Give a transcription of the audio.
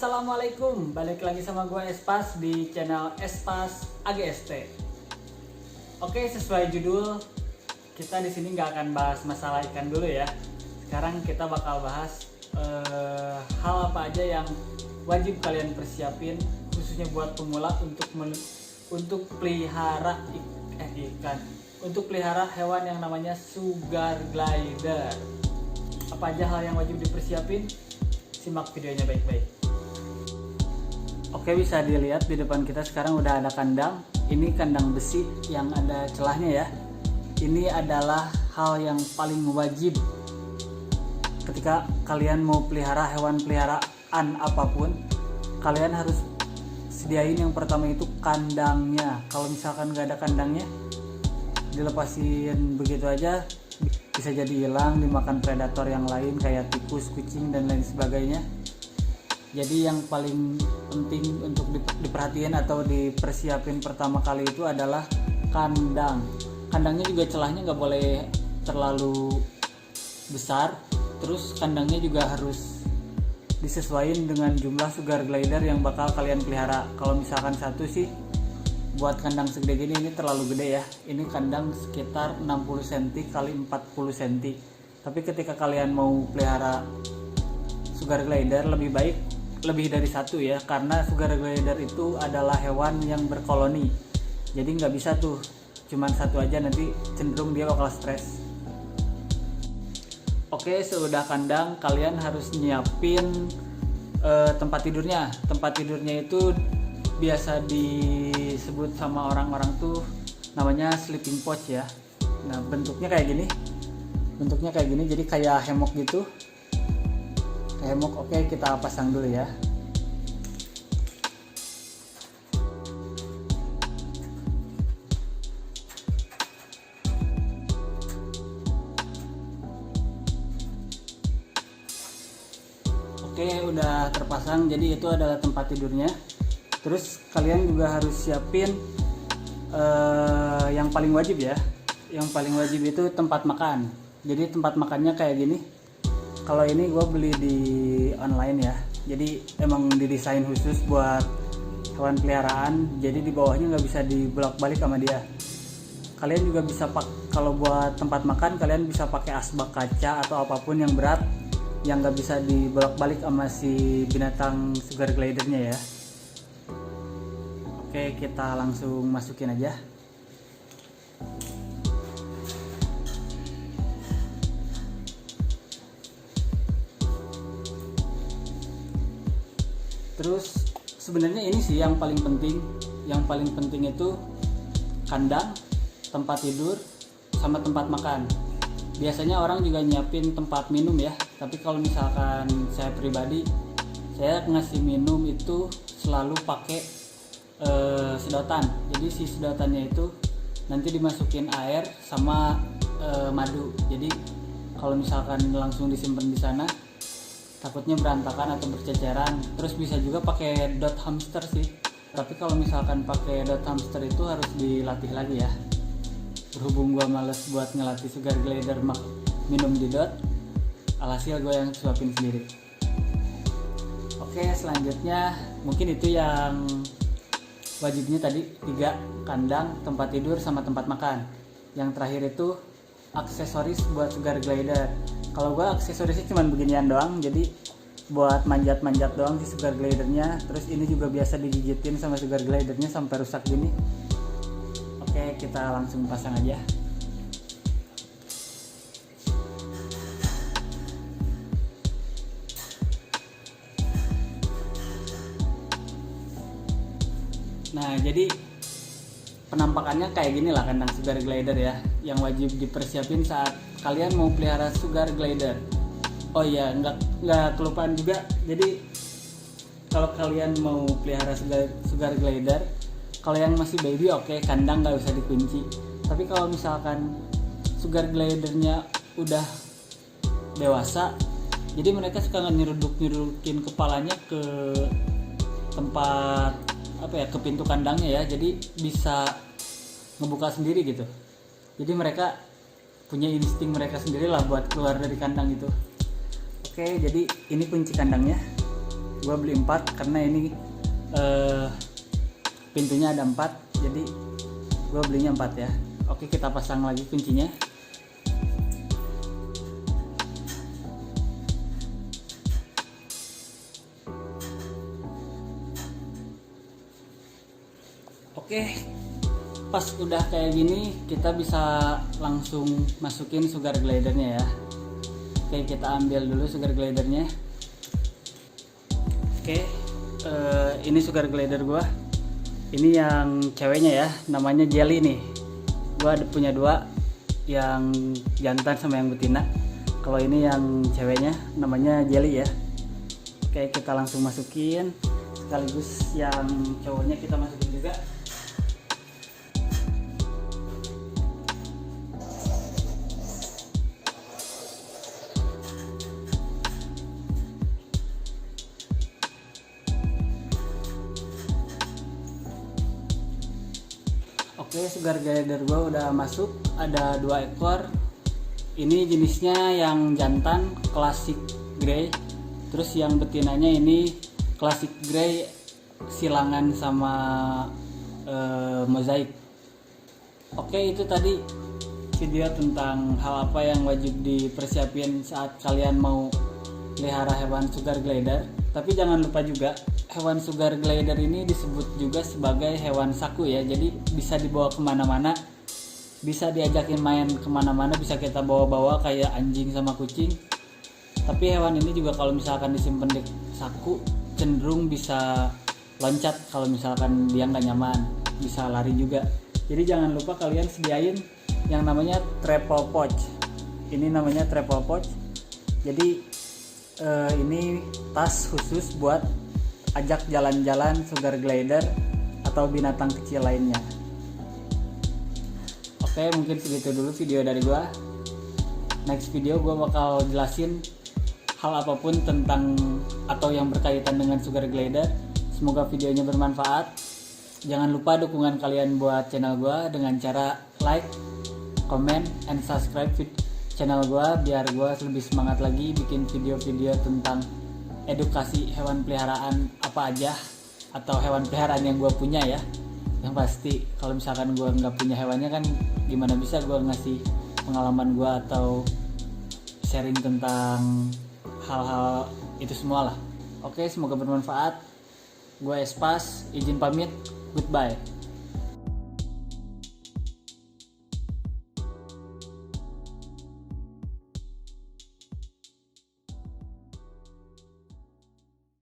Assalamualaikum, balik lagi sama gue Espas di channel Espas AGST. Oke, sesuai judul, kita di sini nggak akan bahas masalah ikan dulu ya. Sekarang kita bakal bahas hal apa aja yang wajib kalian persiapin, khususnya buat pemula untuk pelihara ikan, untuk pelihara hewan yang namanya sugar glider. Apa aja hal yang wajib dipersiapin? Simak videonya baik-baik. Oke, bisa dilihat di depan kita sekarang udah ada kandang. Ini kandang besi yang ada celahnya ya. Ini adalah hal yang paling wajib ketika kalian mau pelihara hewan peliharaan apapun. Kalian harus sediain yang pertama itu kandangnya. Kalau misalkan nggak ada kandangnya, dilepasin begitu aja bisa jadi hilang dimakan predator yang lain kayak tikus, kucing dan lain sebagainya. Jadi yang paling penting untuk diperhatiin atau dipersiapin pertama kali itu adalah kandang. Kandangnya juga celahnya nggak boleh terlalu besar. Terus kandangnya juga harus disesuaikan dengan jumlah sugar glider yang bakal kalian pelihara. Kalau misalkan satu sih, buat kandang segede gini ini terlalu gede ya. Ini kandang sekitar 60 cm kali 40 cm. Tapi ketika kalian mau pelihara sugar glider, lebih baik lebih dari satu ya, karena sugar glider itu adalah hewan yang berkoloni. Jadi nggak bisa tuh cuman satu aja, nanti cenderung dia bakal stres. Oke, sudah kandang, kalian harus nyiapin tempat tidurnya. Tempat tidurnya itu biasa disebut sama orang-orang tuh namanya sleeping pouch ya. Nah, bentuknya kayak gini. Jadi kayak hemok gitu. Kayak hemok. Oke, kita pasang dulu ya. Oke, udah terpasang. Jadi itu adalah tempat tidurnya. Terus kalian juga harus siapin yang paling wajib ya. Yang paling wajib itu tempat makan. Jadi tempat makannya kayak gini. Kalau ini gue beli di online ya. Jadi emang didesain khusus buat hewan peliharaan. Jadi di bawahnya nggak bisa dibolak-balik sama dia. Kalian juga bisa kalau buat tempat makan kalian bisa pakai asbak kaca atau apapun yang berat, yang nggak bisa dibolak-balik sama si binatang sugar glidernya ya. Oke, kita langsung masukin aja. Terus sebenarnya ini sih yang paling penting. Yang paling penting itu kandang, tempat tidur, sama tempat makan. Biasanya orang juga nyiapin tempat minum ya. Tapi kalau misalkan saya pribadi, saya ngasih minum itu selalu pakai sedotan. Jadi si sedotannya itu nanti dimasukin air sama madu. Jadi kalau misalkan langsung disimpan di sana takutnya berantakan atau berceceran. Terus bisa juga pakai dot hamster sih. Tapi kalau misalkan pakai dot hamster itu harus dilatih lagi ya. Berhubung gua males buat ngelatih sugar glider minum di dot, alhasil gue yang suapin sendiri. Oke, selanjutnya mungkin itu yang wajibnya tadi 3, kandang, tempat tidur, sama tempat makan. Yang terakhir itu aksesoris buat sugar glider. Kalau gue aksesorisnya cuma beginian doang, jadi buat manjat-manjat doang si sugar glidernya. Terus ini juga biasa digigitin sama sugar glidernya sampai rusak gini. Oke, kita langsung pasang aja. Nah, jadi penampakannya kayak gini lah kandang sugar glider ya, yang wajib dipersiapin saat kalian mau pelihara sugar glider. Oh iya, nggak kelupaan juga. Jadi kalau kalian mau pelihara sugar glider, kalau yang masih baby oke, kandang nggak usah dikunci. Tapi kalau misalkan sugar glidernya udah dewasa, jadi mereka suka nyeruduk-nyerudukin kepalanya ke tempat ke pintu kandangnya ya. Jadi bisa ngebuka sendiri gitu. Jadi mereka punya insting mereka sendiri lah buat keluar dari kandang itu. Oke, jadi ini kunci kandangnya. Gue beli 4 karena ini pintunya ada 4, jadi gue belinya 4 ya. Oke, kita pasang lagi kuncinya. Oke, pas udah kayak gini kita bisa langsung masukin sugar glidernya ya. Oke, kita ambil dulu sugar glidernya. Oke, ini sugar glider gua. Ini yang ceweknya ya, namanya Jelly nih. Gua punya 2, yang jantan sama yang betina. Kalau ini yang ceweknya namanya Jelly ya. Oke, kita langsung masukin, sekaligus yang cowoknya kita masukin juga. Oke, sugar glider gue udah masuk, ada 2 ekor. Ini jenisnya yang jantan classic grey, terus yang betinanya ini classic grey silangan sama mozaik. Oke, itu tadi video tentang hal apa yang wajib dipersiapin saat kalian mau pelihara hewan sugar glider. Tapi jangan lupa juga, hewan sugar glider ini disebut juga sebagai hewan saku ya. Jadi bisa dibawa kemana-mana, bisa diajakin main kemana-mana, bisa kita bawa-bawa kayak anjing sama kucing. Tapi hewan ini juga kalau misalkan disimpan di saku, cenderung bisa loncat kalau misalkan dia nggak nyaman, bisa lari juga. Jadi jangan lupa kalian sediain yang namanya travel pouch. Ini namanya travel pouch. Jadi ini tas khusus buat ajak jalan-jalan sugar glider atau binatang kecil lainnya. Oke, mungkin segitu dulu video dari gua. Next video gua bakal jelasin hal apapun tentang atau yang berkaitan dengan sugar glider. Semoga videonya bermanfaat. Jangan lupa dukungan kalian buat channel gua dengan cara like, comment, and subscribe channel gua biar gua lebih semangat lagi bikin video-video tentang edukasi hewan peliharaan apa aja atau hewan peliharaan yang gua punya ya. Yang pasti kalau misalkan gua nggak punya hewannya kan gimana bisa gua ngasih pengalaman gua atau sharing tentang hal-hal itu semua lah. Oke, semoga bermanfaat. Gua Espas, izin pamit. Goodbye.